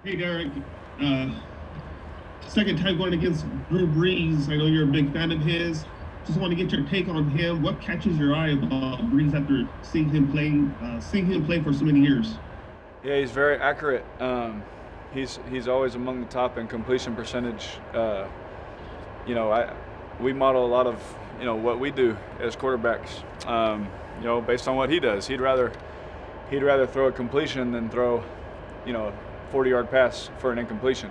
Hey, Derek. Uh, Second time going against Drew Brees. I know you're a big fan of his. Just want to get your take on him. What catches your eye about Brees after seeing him play for so many years? Yeah, he's very accurate. He's always among the top in completion percentage. We model a lot of what we do as quarterbacks. Based on what he does, he'd rather throw a completion than throw, a 40-yard pass for an incompletion.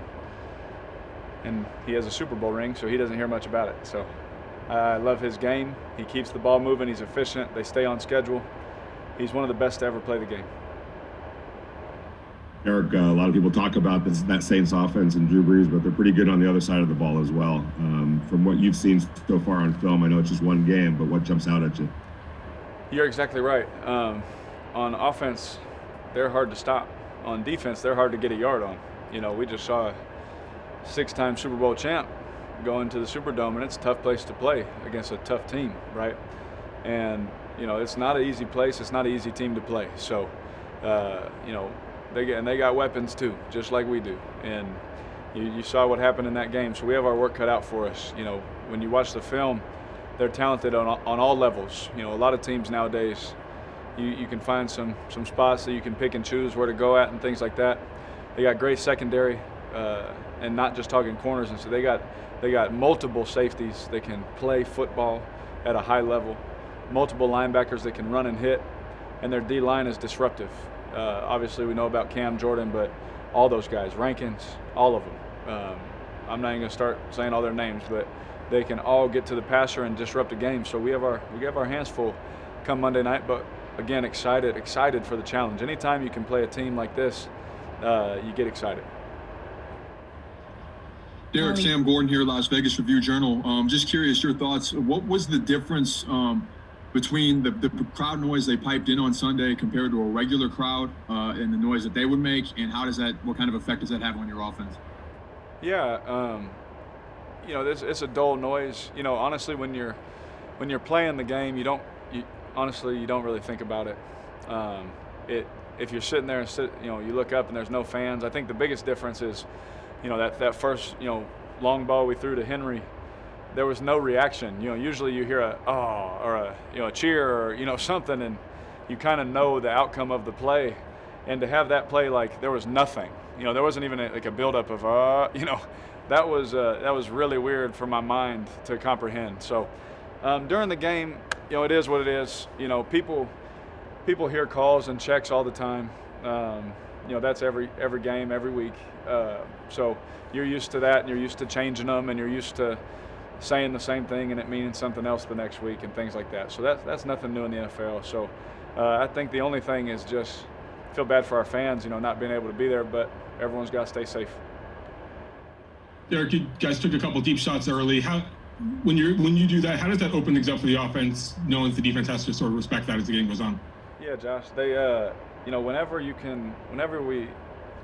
And he has a Super Bowl ring, so he doesn't hear much about it. So I love his game. He keeps the ball moving. He's efficient. They stay on schedule. He's one of the best to ever play the game. Eric, a lot of people talk about that Saints offense and Drew Brees, but they're pretty good on the other side of the ball as well. From what you've seen so far on film, I know it's just one game, but what jumps out at you? You're exactly right. On offense, they're hard to stop. On defense, they're hard to get a yard on. We just saw a 6-time Super Bowl champ go into the Superdome, and it's a tough place to play against a tough team, right? And, it's not an easy place. It's not an easy team to play. So, they got weapons too, just like we do. And you saw what happened in that game. So we have our work cut out for us. When you watch the film, they're talented on all levels. A lot of teams nowadays, you can find some spots that you can pick and choose where to go at and things like that. They got great secondary, and not just talking corners. And so they got multiple safeties that can play football at a high level, multiple linebackers that can run and hit, and their D-line is disruptive. Obviously, we know about Cam Jordan, but all those guys, Rankins, all of them. I'm not even going to start saying all their names, but they can all get to the passer and disrupt a game. So we have our hands full come Monday night, but again, excited for the challenge. Anytime you can play a team like this, you get excited. Derek, Sam Gordon here, Las Vegas Review-Journal. Just curious, your thoughts. What was the difference between the crowd noise they piped in on Sunday compared to a regular crowd and the noise that they would make, and what kind of effect does that have on your offense? Yeah, it's a dull noise. Honestly, when you're playing the game, you don't really think about it. If you're sitting there and you look up and there's no fans. I think the biggest difference is, that first long ball we threw to Henry. There was no reaction. Usually you hear a "oh" or a cheer or something, and you kind of know the outcome of the play. And to have that play, like, there was nothing. There wasn't even a buildup of that was really weird for my mind to comprehend. So during the game, it is what it is. People hear calls and checks all the time. That's every game, every week. So you're used to that, and you're used to changing them, and you're used to saying the same thing and it meaning something else the next week and things like that. So that's nothing new in the NFL. So I think the only thing is just feel bad for our fans, not being able to be there, but everyone's got to stay safe. Derek, you guys took a couple deep shots early. When you do that, how does that open things up for the offense, knowing the defense has to sort of respect that as the game goes on? Yeah, Josh, they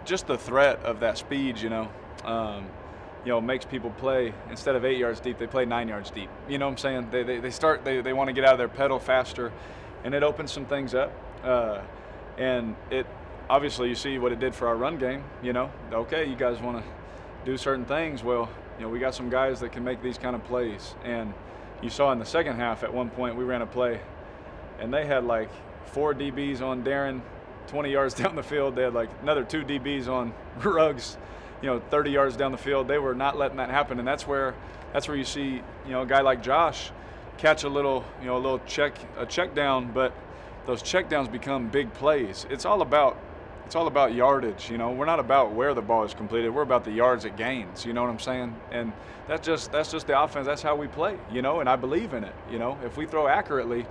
just the threat of that speed, makes people play, instead of 8 yards deep, they play 9 yards deep. You know what I'm saying? They want to get out of their pedal faster, and it opens some things up. And it obviously, you see what it did for our run game. Okay, you guys want to do certain things. Well, we got some guys that can make these kind of plays. And you saw in the second half, at one point, we ran a play, and they had like 4 DBs on Darren 20 yards down the field. They had like another 2 DBs on Ruggs, 30 yards down the field. They were not letting that happen, and that's where you see, a guy like Josh catch a check down, but those check downs become big plays. It's all about yardage. We're not about where the ball is completed. We're about the yards it gains. You know what I'm saying? And that's just the offense. That's how we play. And I believe in it. If we throw accurately,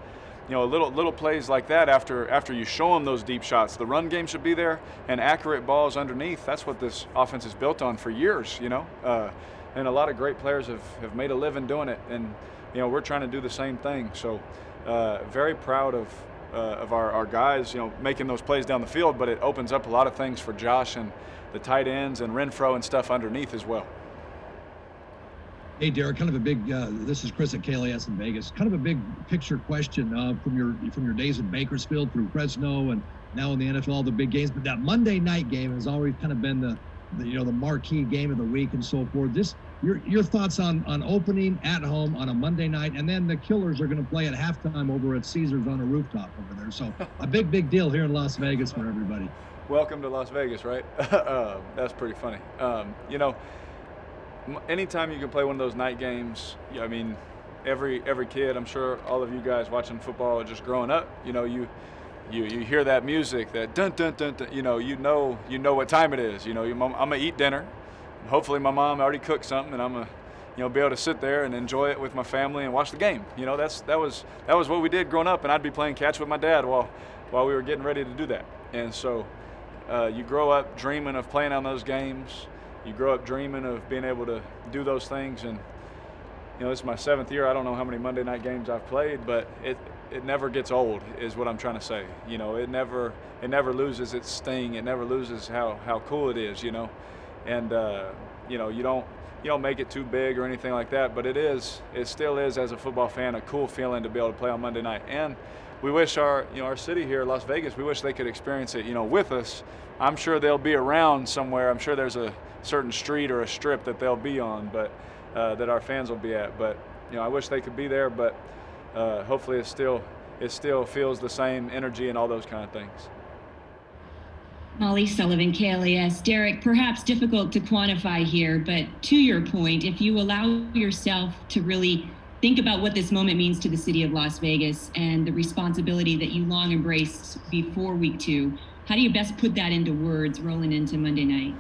little plays like that after you show them those deep shots, the run game should be there, and accurate balls underneath. That's what this offense is built on for years, and a lot of great players have made a living doing it, and we're trying to do the same thing. So very proud of our guys, making those plays down the field, but it opens up a lot of things for Josh and the tight ends and Renfro and stuff underneath as well. Hey, Derek, kind of a big, this is Chris at KLAS in Vegas, kind of a big picture question from your days in Bakersfield through Fresno and now in the NFL, the big games. But that Monday night game has always kind of been the the marquee game of the week and so forth. Your thoughts on opening at home on a Monday night, and then the Killers are going to play at halftime over at Caesars on a rooftop over there. So a big deal here in Las Vegas for everybody. Welcome to Las Vegas, right? That's pretty funny. Anytime you can play one of those night games, I mean, every kid, I'm sure all of you guys watching football just growing up, you hear that music, that dun dun dun dun, you know what time it is. I'm gonna eat dinner. Hopefully my mom already cooked something, and I'm gonna be able to sit there and enjoy it with my family and watch the game. That was what we did growing up, and I'd be playing catch with my dad while we were getting ready to do that. And so you grow up dreaming of playing on those games. You grow up dreaming of being able to do those things, and this is my 7th year. I don't know how many Monday night games I've played, but it never gets old, is what I'm trying to say. It never loses its sting. It never loses how cool it is. And you don't make it too big or anything like that, but it still is, as a football fan, a cool feeling to be able to play on Monday night. And we wish our city here, Las Vegas, we wish they could experience it, with us. I'm sure they'll be around somewhere. I'm sure there's a certain street or a strip that they'll be on, but that our fans will be at. But I wish they could be there, but hopefully it still feels the same energy and all those kind of things. Molly Sullivan, KLAS. Derek, perhaps difficult to quantify here, but to your point, if you allow yourself to really think about what this moment means to the city of Las Vegas and the responsibility that you long embraced before week 2, how do you best put that into words rolling into Monday night?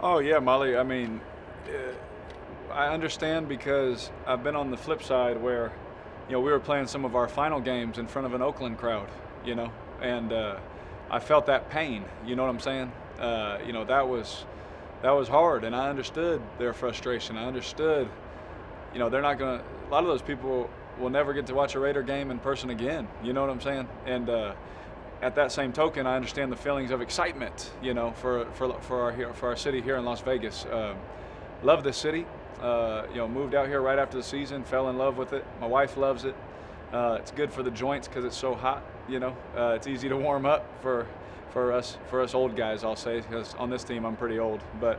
Oh, yeah, Molly. I mean, I understand, because I've been on the flip side where, we were playing some of our final games in front of an Oakland crowd, and I felt that pain, you know what I'm saying? That was hard, and I understood their frustration. I understood, they're not going to, a lot of those people will never get to watch a Raider game in person again, you know what I'm saying? And at that same token, I understand the feelings of excitement, for our city here in Las Vegas. Love this city, moved out here right after the season, fell in love with it. My wife loves it. It's good for the joints because it's so hot. It's easy to warm up for us old guys, I'll say, because on this team I'm pretty old. But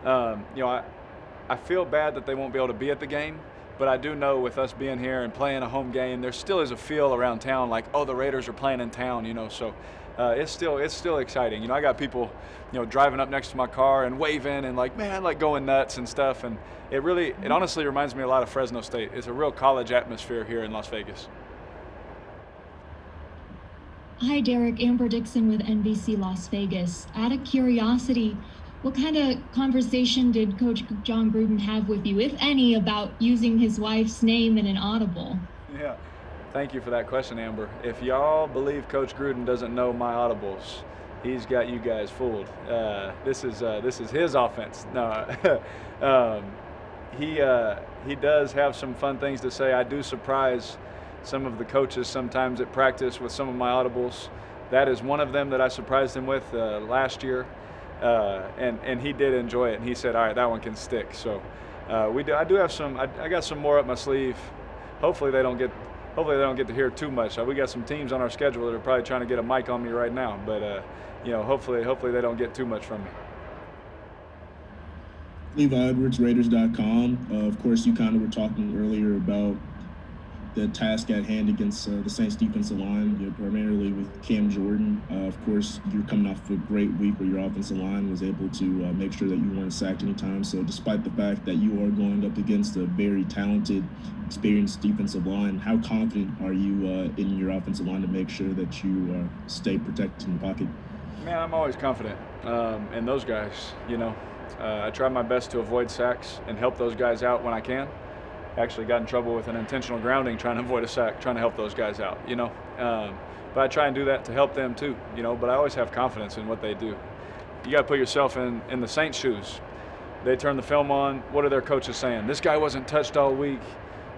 I feel bad that they won't be able to be at the game, but I do know with us being here and playing a home game, there still is a feel around town like, oh, the Raiders are playing in town, So it's still exciting. I got people, driving up next to my car and waving and going nuts and stuff. And it honestly reminds me a lot of Fresno State. It's a real college atmosphere here in Las Vegas. Hi, Derek. Amber Dixon with NBC Las Vegas. Out of curiosity, what kind of conversation did Coach John Gruden have with you, if any, about using his wife's name in an Audible? Yeah, thank you for that question, Amber. If y'all believe Coach Gruden doesn't know my audibles, he's got you guys fooled. This is his offense. No, he does have some fun things to say. I do surprise some of the coaches sometimes at practice with some of my audibles. That is one of them that I surprised him with last year, and he did enjoy it. And he said, "All right, that one can stick." So I do have some. I got some more up my sleeve. Hopefully they don't get to hear too much. We got some teams on our schedule that are probably trying to get a mic on me right now, but hopefully they don't get too much from me. Levi Edwards, Raiders.com. Of course, you kind of were talking earlier about the task at hand against the Saints defensive line, primarily with Cam Jordan. Of course, you're coming off a great week where your offensive line was able to make sure that you weren't sacked anytime. So despite the fact that you are going up against a very talented, experienced defensive line, how confident are you in your offensive line to make sure that you stay protected in the pocket? Man, I'm always confident in those guys. I try my best to avoid sacks and help those guys out when I can. Actually got in trouble with an intentional grounding trying to avoid a sack, trying to help those guys out, But I try and do that to help them too, But I always have confidence in what they do. You got to put yourself in the Saints' shoes. They turn the film on. What are their coaches saying? This guy wasn't touched all week.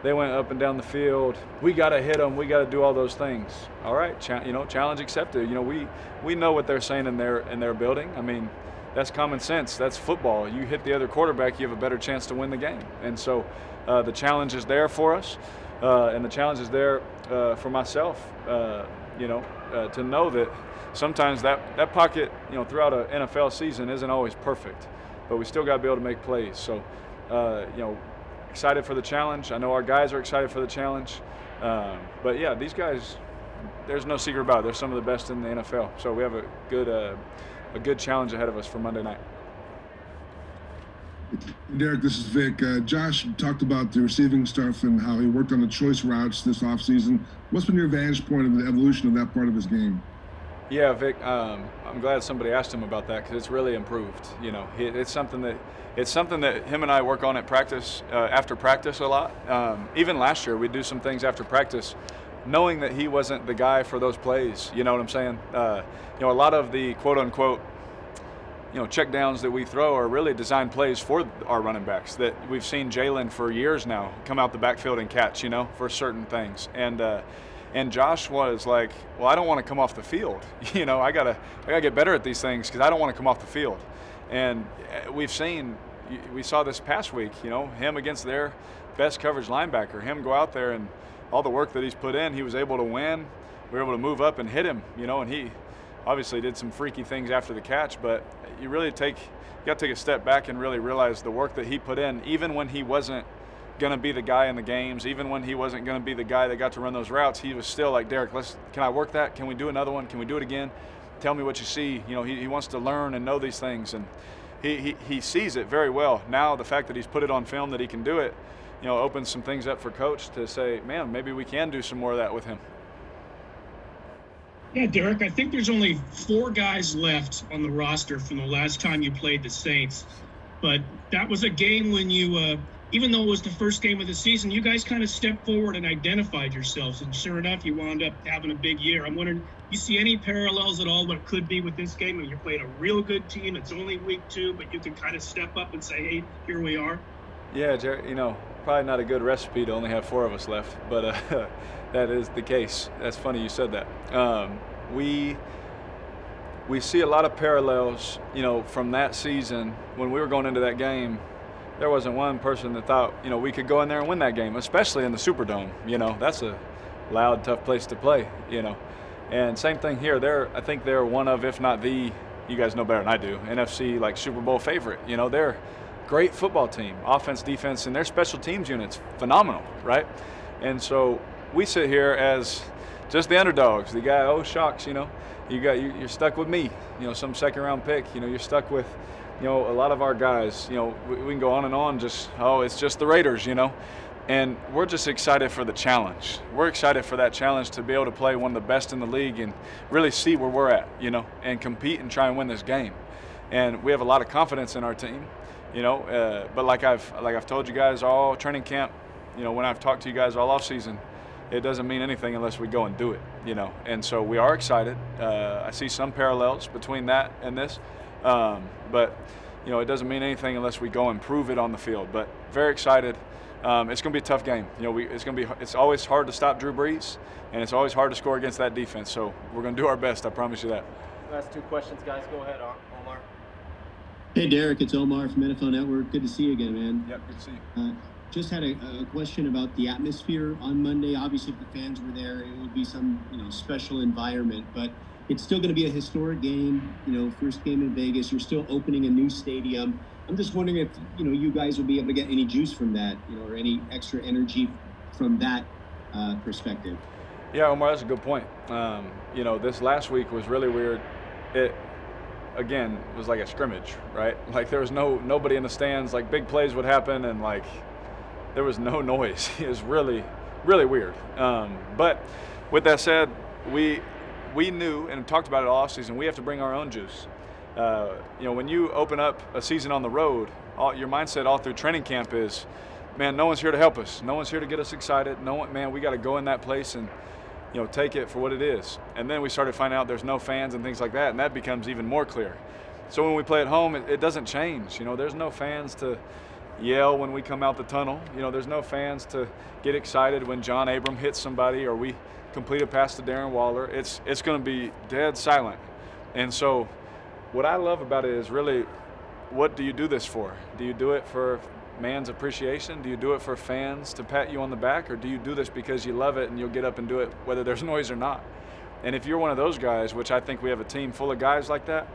They went up and down the field. We got to hit them. We got to do all those things. All right, challenge accepted. We know what they're saying in their building. I mean, that's common sense. That's football. You hit the other quarterback, you have a better chance to win the game. And so the challenge is there for us, and the challenge is there for myself, to know that sometimes that pocket, throughout an NFL season isn't always perfect. but we still got to be able to make plays. So, excited for the challenge. I know our guys are excited for the challenge. But yeah, these guys, there's no secret about it. They're some of the best in the NFL. So we have a good challenge ahead of us for Monday night. Derek, this is Vic. Josh talked about the receiving stuff and how he worked on the choice routes this offseason. What's been your vantage point of the evolution of that part of his game? Yeah, Vic, I'm glad somebody asked him about that because it's really improved. It's something that him and I work on at practice, after practice a lot. Even last year, we'd do some things after practice, knowing that he wasn't the guy for those plays. You know what I'm saying? A lot of the quote unquote, check downs that we throw are really designed plays for our running backs that we've seen Jalen for years now come out the backfield and catch, for certain things. And Josh was like, well, I don't want to come off the field. I gotta get better at these things because I don't want to come off the field. And we saw this past week, him against their best coverage linebacker, him go out there and all the work that he's put in, he was able to win. We were able to move up and hit him, and he obviously did some freaky things after the catch, but you got to take a step back and really realize the work that he put in, even when he wasn't going to be the guy in the games, even when he wasn't going to be the guy that got to run those routes, he was still like, Derek, can I work that? Can we do another one? Can we do it again? Tell me what you see. He wants to learn and know these things, and he sees it very well. Now the fact that he's put it on film that he can do it, opens some things up for coach to say, man, maybe we can do some more of that with him. Yeah, Derek, I think there's only 4 guys left on the roster from the last time you played the Saints. But that was a game when you, even though it was the first game of the season, you guys kind of stepped forward and identified yourselves. And sure enough, you wound up having a big year. I'm wondering, you see any parallels at all what it could be with this game? I mean, you're playing a real good team. It's only week 2, but you can kind of step up and say, hey, here we are. Yeah, Jerry, probably not a good recipe to only have 4 of us left, but that is the case. That's funny you said that. We see a lot of parallels, from that season. When we were going into that game, there wasn't one person that thought, we could go in there and win that game, especially in the Superdome. That's a loud, tough place to play, And same thing here. I think they're one of, if not the, you guys know better than I do, NFC Super Bowl favorite. They're great football team, offense, defense, and their special teams units, phenomenal, right? And so we sit here as just the underdogs, the guy, oh shucks, you're stuck with me, some second round pick, you're stuck with, a lot of our guys, we can go on and on, it's just the Raiders, and we're just excited for the challenge. We're excited for that challenge to be able to play one of the best in the league and really see where we're at, and compete and try and win this game. And we have a lot of confidence in our team. But like I've told you guys all training camp, when I've talked to you guys all off season, it doesn't mean anything unless we go and do it, And so we are excited. I see some parallels between that and this, but it doesn't mean anything unless we go and prove it on the field. But very excited. It's going to be a tough game. It's always hard to stop Drew Brees, and it's always hard to score against that defense. So we're going to do our best. I promise you that. Last 2 questions, guys. Go ahead, Omar. Hey, Derek, it's Omar from NFL Network. Good to see you again, man. Yep, good to see you. Just had a question about the atmosphere on Monday. Obviously, if the fans were there, it would be some, special environment. But it's still going to be a historic game, first game in Vegas. You're still opening a new stadium. I'm just wondering if, you guys will be able to get any juice from that, or any extra energy from that perspective. Yeah, Omar, that's a good point. This last week was really weird. It, again, was like a scrimmage, right? Like there was nobody in the stands, like big plays would happen and like there was no noise. It was really, really weird. But with that said, we knew and talked about it all offseason, we have to bring our own juice. When you open up a season on the road, your mindset all through training camp is, man, no one's here to help us. No one's here to get us excited. We got to go in that place and, take it for what it is. And then we started finding out there's no fans and things like that, and that becomes even more clear. So when we play at home, it doesn't change. There's no fans to yell when we come out the tunnel. There's no fans to get excited when John Abram hits somebody or we complete a pass to Darren Waller. It's going to be dead silent. And so what I love about it is really, what do you do this for? Do you do it for man's appreciation? Do you do it for fans to pat you on the back? Or do you do this because you love it and you'll get up and do it whether there's noise or not? And if you're one of those guys, which I think we have a team full of guys like that,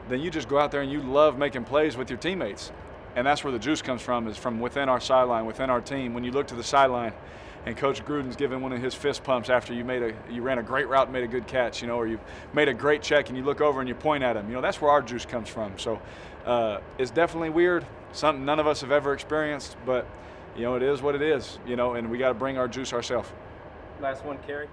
then you just go out there and you love making plays with your teammates. And that's where the juice comes from, is from within our sideline, within our team. When you look to the sideline and Coach Gruden's giving one of his fist pumps after you ran a great route and made a good catch, or you made a great check and you look over and you point at him, that's where our juice comes from. So it's definitely weird, something none of us have ever experienced, but it is what it is, and we got to bring our juice ourselves. Last one, Carrie.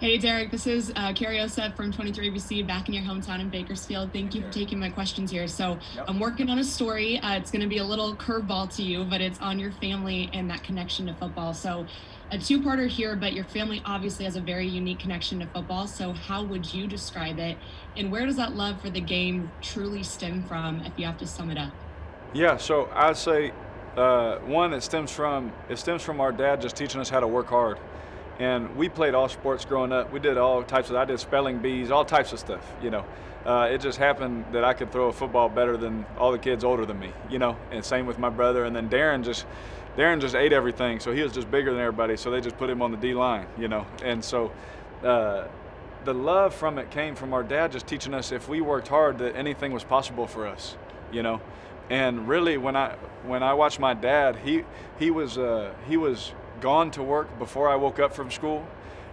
Hey, Derek, this is Carrie Osep from 23ABC, back in your hometown in Bakersfield. Thank you for taking my questions here. So I'm working on a story. It's going to be a little curveball to you, but it's on your family and that connection to football. So a two-parter here, but your family obviously has a very unique connection to football. So how would you describe it? And where does that love for the game truly stem from, if you have to sum it up? Yeah, so I'd say one, it stems from our dad just teaching us how to work hard. And we played all sports growing up. We did all types of, I did spelling bees, all types of stuff, It just happened that I could throw a football better than all the kids older than me, and same with my brother. And then Darren just ate everything, so he was just bigger than everybody, so they just put him on the D-line, And so the love from it came from our dad just teaching us if we worked hard that anything was possible for us, And really, when I watched my dad, he was gone to work before I woke up from school,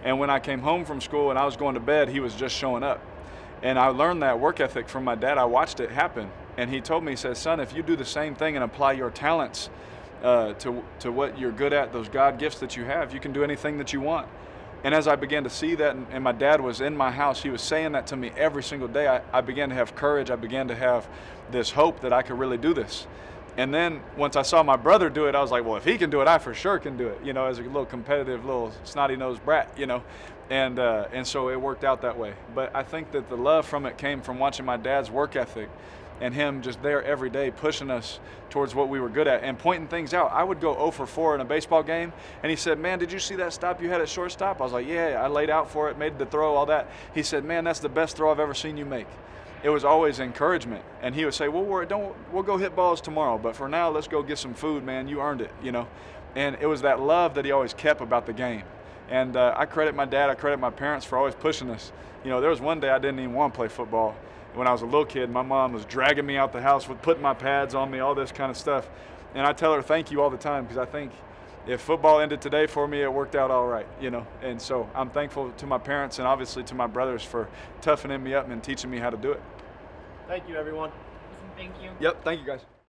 and when I came home from school and I was going to bed, he was just showing up. And I learned that work ethic from my dad. I watched it happen, and he told me, he said, son, if you do the same thing and apply your talents to what you're good at, those God gifts that you have, you can do anything that you want. And as I began to see that, and my dad was in my house, he was saying that to me every single day, I began to have courage. I began to have this hope that I could really do this. And then once I saw my brother do it, I was like, well, if he can do it, I for sure can do it, as a little competitive, little snotty-nosed brat, And so it worked out that way. But I think that the love from it came from watching my dad's work ethic and him just there every day pushing us towards what we were good at and pointing things out. I would go 0 for 4 in a baseball game, and he said, man, did you see that stop you had at shortstop? I was like, yeah, I laid out for it, made the throw, all that. He said, man, that's the best throw I've ever seen you make. It was always encouragement. And he would say, well, we'll go hit balls tomorrow, but for now, let's go get some food, man. You earned it, And it was that love that he always kept about the game. And I credit my dad, I credit my parents for always pushing us. There was one day I didn't even want to play football. When I was a little kid, my mom was dragging me out the house with putting my pads on me, all this kind of stuff. And I tell her thank you all the time, because I think if football ended today for me, it worked out all right, And so I'm thankful to my parents and obviously to my brothers for toughening me up and teaching me how to do it. Thank you, everyone. Thank you. Yep, thank you, guys.